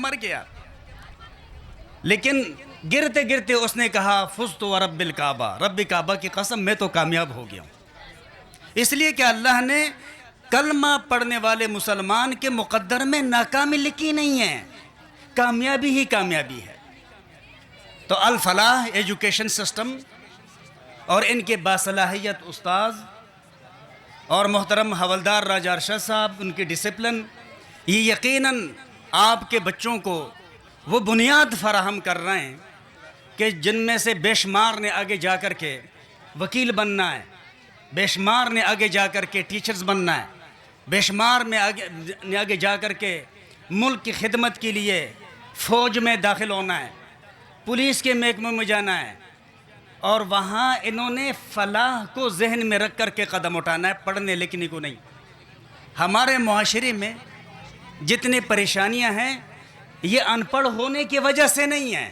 مر گیا. لیکن گرتے گرتے اس نے کہا فزت ورب الکعبہ، رب کعبہ کی قسم میں تو کامیاب ہو گیا ہوں. اس لیے کہ اللہ نے کلمہ پڑھنے والے مسلمان کے مقدر میں ناکامی لکھی نہیں ہے، کامیابی ہی کامیابی ہے. تو الفلاح ایجوکیشن سسٹم اور ان کے باصلاحیت استاذ اور محترم حوالدار راجہ ارشد صاحب، ان کی ڈسپلن، یہ یقیناً آپ کے بچوں کو وہ بنیاد فراہم کر رہے ہیں کہ جن میں سے بے شمار نے آگے جا کر کے وکیل بننا ہے، بے شمار نے آگے جا کر کے ٹیچرز بننا ہے، بے شمار میں آگے جا کر کے ملک کی خدمت کے لیے فوج میں داخل ہونا ہے، پولیس کے محکمے میں جانا ہے. اور وہاں انہوں نے فلاح کو ذہن میں رکھ کر کے قدم اٹھانا ہے، پڑھنے لکھنے کو نہیں. ہمارے معاشرے میں جتنی پریشانیاں ہیں یہ ان پڑھ ہونے کی وجہ سے نہیں ہیں.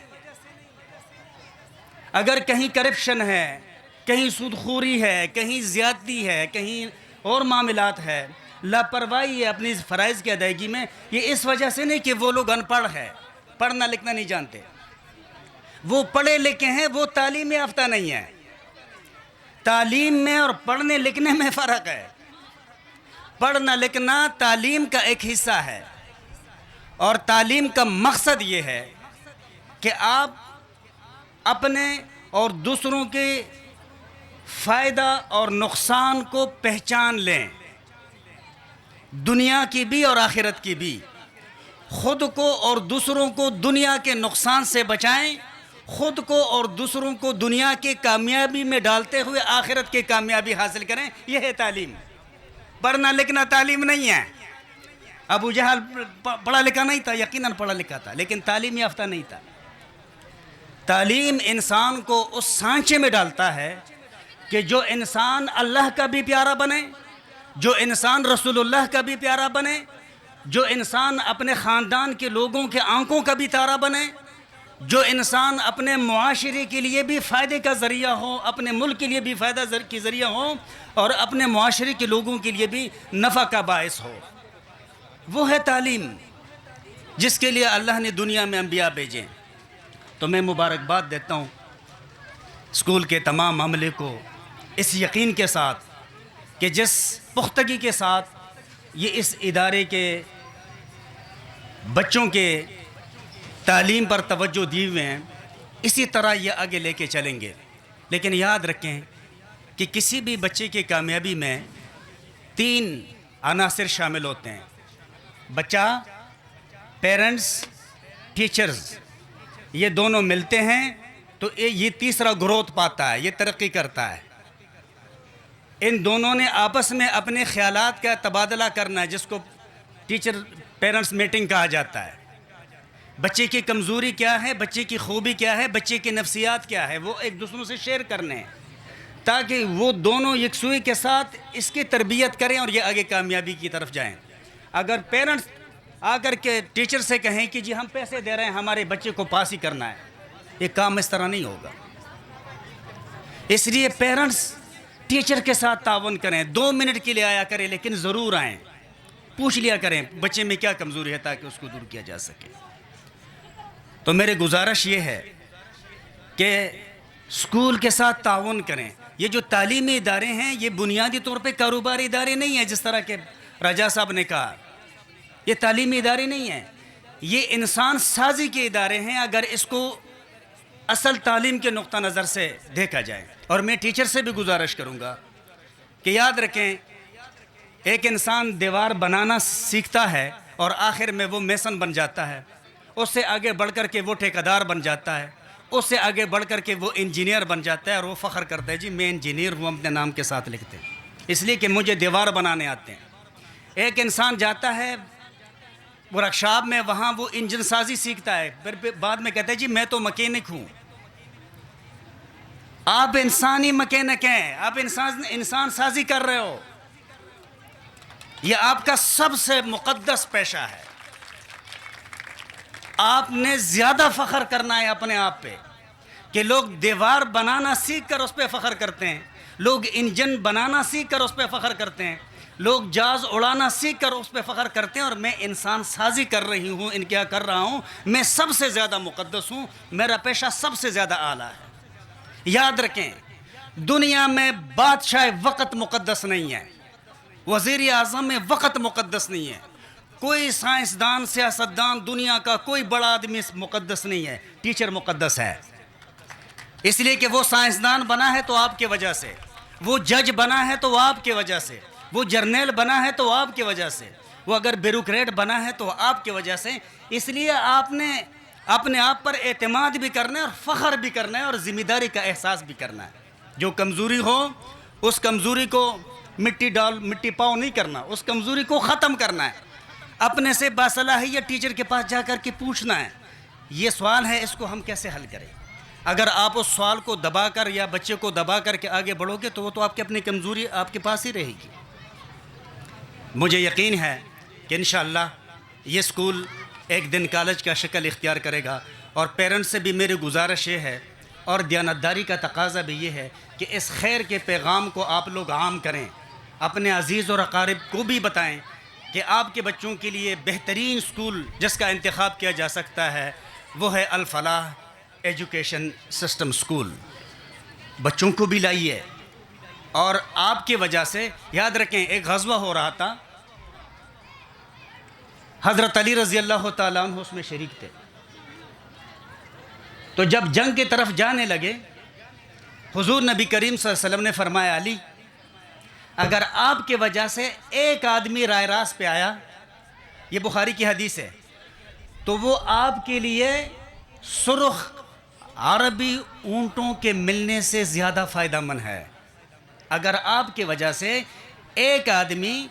اگر کہیں کرپشن ہے، کہیں سود خوری ہے، کہیں زیادتی ہے، کہیں اور معاملات ہے، لاپرواہی ہے اپنی فرائض کی ادائیگی میں، یہ اس وجہ سے نہیں کہ وہ لوگ ان پڑھ ہے، پڑھنا لکھنا نہیں جانتے. وہ پڑھے لکھے ہیں، وہ تعلیم یافتہ نہیں ہے. تعلیم میں اور پڑھنے لکھنے میں فرق ہے. پڑھنا لکھنا تعلیم کا ایک حصہ ہے، اور تعلیم کا مقصد یہ ہے کہ آپ اپنے اور دوسروں کے فائدہ اور نقصان کو پہچان لیں، دنیا کی بھی اور آخرت کی بھی. خود کو اور دوسروں کو دنیا کے نقصان سے بچائیں، خود کو اور دوسروں کو دنیا کے کامیابی میں ڈالتے ہوئے آخرت کی کامیابی حاصل کریں. یہ ہے تعلیم. پڑھنا لکھنا تعلیم نہیں ہے. ابو جہل پڑھا لکھا نہیں تھا، یقیناً پڑھا لکھا تھا، لیکن تعلیم یافتہ نہیں تھا. تعلیم انسان کو اس سانچے میں ڈالتا ہے کہ جو انسان اللہ کا بھی پیارا بنے، جو انسان رسول اللہ کا بھی پیارا بنے، جو انسان اپنے خاندان کے لوگوں کے آنکھوں کا بھی تارا بنے، جو انسان اپنے معاشرے کے لیے بھی فائدے کا ذریعہ ہو، اپنے ملک کے لیے بھی فائدہ کی ذریعہ ہو، اور اپنے معاشرے کے لوگوں کے لیے بھی نفع کا باعث ہو. وہ ہے تعلیم جس کے لیے اللہ نے دنیا میں انبیاء بھیجے. تو میں مبارکباد دیتا ہوں اسکول کے تمام عملے کو، اس یقین کے ساتھ کہ جس پختگی کے ساتھ یہ اس ادارے کے بچوں کے تعلیم پر توجہ دی ہوئے ہیں، اسی طرح یہ آگے لے کے چلیں گے. لیکن یاد رکھیں کہ کسی بھی بچے کی کامیابی میں 3 عناصر شامل ہوتے ہیں: بچہ، پیرنٹس، ٹیچرز. یہ دونوں ملتے ہیں تو یہ تیسرا گروتھ پاتا ہے، یہ ترقی کرتا ہے. ان دونوں نے آپس میں اپنے خیالات کا تبادلہ کرنا ہے، جس کو ٹیچر پیرنٹس میٹنگ کہا جاتا ہے. بچے کی کمزوری کیا ہے، بچے کی خوبی کیا ہے، بچے کی نفسیات کیا ہے، وہ ایک دوسروں سے شیئر کرنے ہیں تاکہ وہ دونوں یکسوئی کے ساتھ اس کی تربیت کریں اور یہ آگے کامیابی کی طرف جائیں. اگر پیرنٹس آ کر کے ٹیچر سے کہیں کہ جی ہم پیسے دے رہے ہیں، ہمارے بچے کو پاس ہی کرنا ہے، یہ کام اس طرح نہیں ہوگا. اس لیے پیرنٹس ٹیچر کے ساتھ تعاون کریں. 2 منٹ کے لیے آیا کریں، لیکن ضرور آئیں، پوچھ لیا کریں بچے میں کیا کمزوری ہے تاکہ اس کو دور کیا جا سکے. تو میرے گزارش یہ ہے کہ اسکول کے ساتھ تعاون کریں. یہ جو تعلیمی ادارے ہیں یہ بنیادی طور پہ کاروباری ادارے نہیں ہیں، جس طرح کہ راجہ صاحب نے کہا. یہ تعلیمی ادارے نہیں ہیں، یہ انسان سازی کے ادارے ہیں اگر اس کو اصل تعلیم کے نقطہ نظر سے دیکھا جائے. اور میں ٹیچر سے بھی گزارش کروں گا کہ یاد رکھیں، ایک انسان دیوار بنانا سیکھتا ہے اور آخر میں وہ میسن بن جاتا ہے. اس سے آگے بڑھ کر کے وہ ٹھیکیدار بن جاتا ہے، اس سے آگے بڑھ کر کے وہ انجینئر بن جاتا ہے، اور وہ فخر کرتا ہے جی میں انجینئر ہوں، اپنے نام کے ساتھ لکھتے ہیں، اس لیے کہ مجھے دیوار بنانے آتے ہیں. ایک انسان جاتا ہے ورک شاپ میں، وہاں وہ انجن سازی سیکھتا ہے، پھر بعد میں کہتا ہے جی میں تو مکینک ہوں. آپ انسانی مکینک ہیں، آپ انسان سازی کر رہے ہو. یہ آپ کا سب سے مقدس پیشہ ہے. آپ نے زیادہ فخر کرنا ہے اپنے آپ پہ کہ لوگ دیوار بنانا سیکھ کر اس پہ فخر کرتے ہیں، لوگ انجن بنانا سیکھ کر اس پہ فخر کرتے ہیں، لوگ جاز اڑانا سیکھ کر اس پہ فخر کرتے ہیں، اور میں انسان سازی کر رہی ہوں، ان کیا کر رہا ہوں، میں سب سے زیادہ مقدس ہوں، میرا پیشہ سب سے زیادہ اعلیٰ ہے۔ یاد رکھیں، دنیا میں بادشاہ وقت مقدس نہیں ہے، وزیر اعظم میں وقت مقدس نہیں ہے، کوئی سائنسدان سیاستدان دنیا کا کوئی بڑا آدمی مقدس نہیں ہے، ٹیچر مقدس ہے، اس لیے کہ وہ سائنسدان بنا ہے تو آپ کی وجہ سے، وہ جج بنا ہے تو آپ کی وجہ سے، وہ جرنیل بنا ہے تو آپ کی وجہ سے، وہ اگر بیوروکریٹ بنا ہے تو آپ کی وجہ سے۔ اس لیے آپ نے اپنے آپ پر اعتماد بھی کرنا ہے اور فخر بھی کرنا ہے اور ذمہ داری کا احساس بھی کرنا ہے۔ جو کمزوری ہو اس کمزوری کو مٹی پاؤں نہیں کرنا، اس کمزوری کو ختم کرنا ہے، اپنے سے باصلاحیت ٹیچر کے پاس جا کر کے پوچھنا ہے، یہ سوال ہے، اس کو ہم کیسے حل کریں۔ اگر آپ اس سوال کو دبا کر یا بچے کو دبا کر کے آگے بڑھو گے تو وہ تو آپ کی اپنی کمزوری آپ کے پاس ہی رہے گی۔ مجھے یقین ہے کہ انشاءاللہ یہ اسکول ایک دن کالج کا شکل اختیار کرے گا، اور پیرنٹس سے بھی میری گزارش یہ ہے اور دیانتداری کا تقاضا بھی یہ ہے کہ اس خیر کے پیغام کو آپ لوگ عام کریں، اپنے عزیز اور اقارب کو بھی بتائیں کہ آپ کے بچوں کے لیے بہترین اسکول جس کا انتخاب کیا جا سکتا ہے وہ ہے الفلاح ایجوکیشن سسٹم اسکول۔ بچوں کو بھی لائیے، اور آپ کی وجہ سے یاد رکھیں، ایک غزوہ ہو رہا تھا، حضرت علی رضی اللہ تعالیٰ عنہ اس میں شریک تھے، تو جب جنگ کی طرف جانے لگے حضور نبی کریم صلی اللہ علیہ وسلم نے فرمایا، علی اگر آپ کی وجہ سے ایک آدمی رائے راست پہ آیا، یہ بخاری کی حدیث ہے، تو وہ آپ کے لیے سرخ عربی اونٹوں کے ملنے سے زیادہ فائدہ مند ہے۔ اگر آپ کی وجہ سے ایک آدمی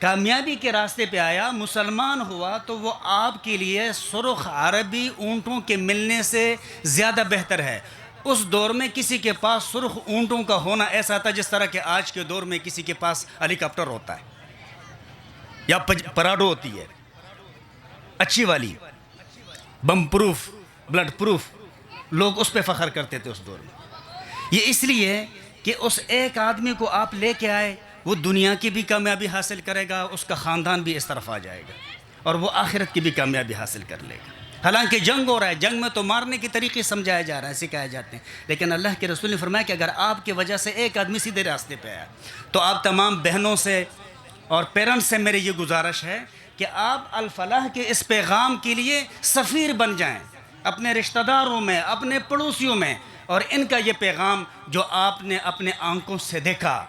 کامیابی کے راستے پہ آیا، مسلمان ہوا، تو وہ آپ کے لیے سرخ عربی اونٹوں کے ملنے سے زیادہ بہتر ہے۔ اس دور میں کسی کے پاس سرخ اونٹوں کا ہونا ایسا تھا جس طرح کہ آج کے دور میں کسی کے پاس ہیلی کاپٹر ہوتا ہے یا پراڈو ہوتی ہے، اچھی والی، بم پروف، بلڈ پروف، لوگ اس پہ فخر کرتے تھے اس دور میں۔ یہ اس لیے کہ اس ایک آدمی کو آپ لے کے آئے، وہ دنیا کی بھی کامیابی حاصل کرے گا، اس کا خاندان بھی اس طرف آ جائے گا، اور وہ آخرت کی بھی کامیابی حاصل کر لے گا۔ حالانکہ جنگ ہو رہا ہے، جنگ میں تو مارنے کے طریقے سمجھایا جا رہا ہے، سکھائے جاتے ہیں، لیکن اللہ کے رسول نے فرمایا کہ اگر آپ کی وجہ سے ایک آدمی سیدھے راستے پہ آیا، تو آپ تمام بہنوں سے اور پیرنٹس سے میری یہ گزارش ہے کہ آپ الفلاح کے اس پیغام کے لیے سفیر بن جائیں، اپنے رشتہ داروں میں، اپنے پڑوسیوں میں، اور ان کا یہ پیغام جو آپ نے اپنے آنکھوں سے دیکھا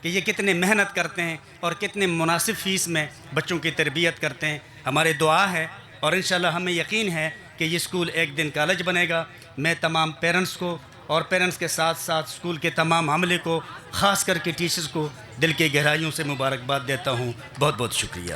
کہ یہ کتنے محنت کرتے ہیں اور کتنے مناسب فیس میں بچوں کی تربیت کرتے ہیں، ہمارے دعا ہے اور انشاءاللہ ہمیں یقین ہے کہ یہ اسکول ایک دن کالج بنے گا۔ میں تمام پیرنٹس کو اور پیرنٹس کے ساتھ ساتھ اسکول کے تمام عملے کو، خاص کر کے ٹیچرز کو دل کی گہرائیوں سے مبارکباد دیتا ہوں۔ بہت بہت شکریہ۔